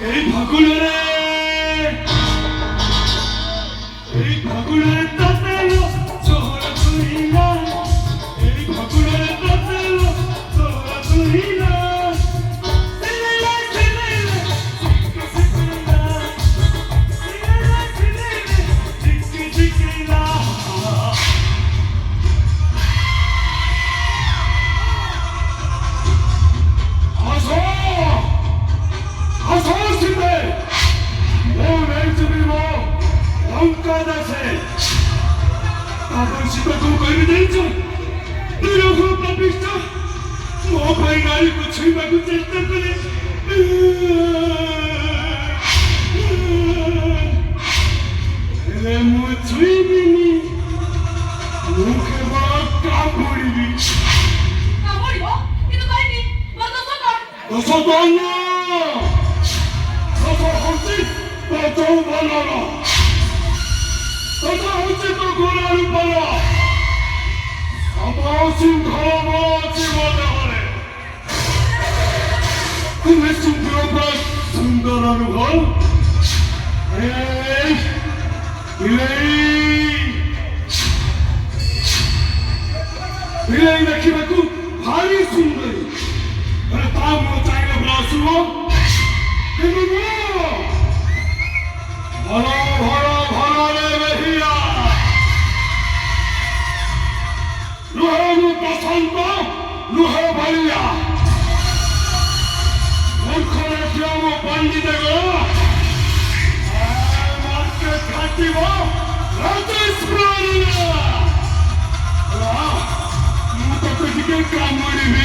এই ফাগুনের তাতেলো শহর তুহিলা এই ফাগুনের তাতেলো শহর তুহিলা 아버지가 고발이 되죠. 이러고 papista 모바일 알고 출마고 됐단 거네. 뭐 주인님이 মুখে বড় কামড়িবি কামড়িব কিন্তু কইনি মত সদর দশদন না দশ হচ্ছে কত ভালো না দশ হচ্ছে তো গোলার ভালো 아버지 걸어보지 못하네 꿈에 숨겨봐 순간하는 걸 에이 빌레이나 키라고 발이 순간이 그래 다음으로 자기가 브라스로 그리고 바라 레베히야 루헤무 버선도 루헤발이야 원커의 기어무 반디대고 맞게 가티고 라테스프라니야 무턱도 지게 까무리비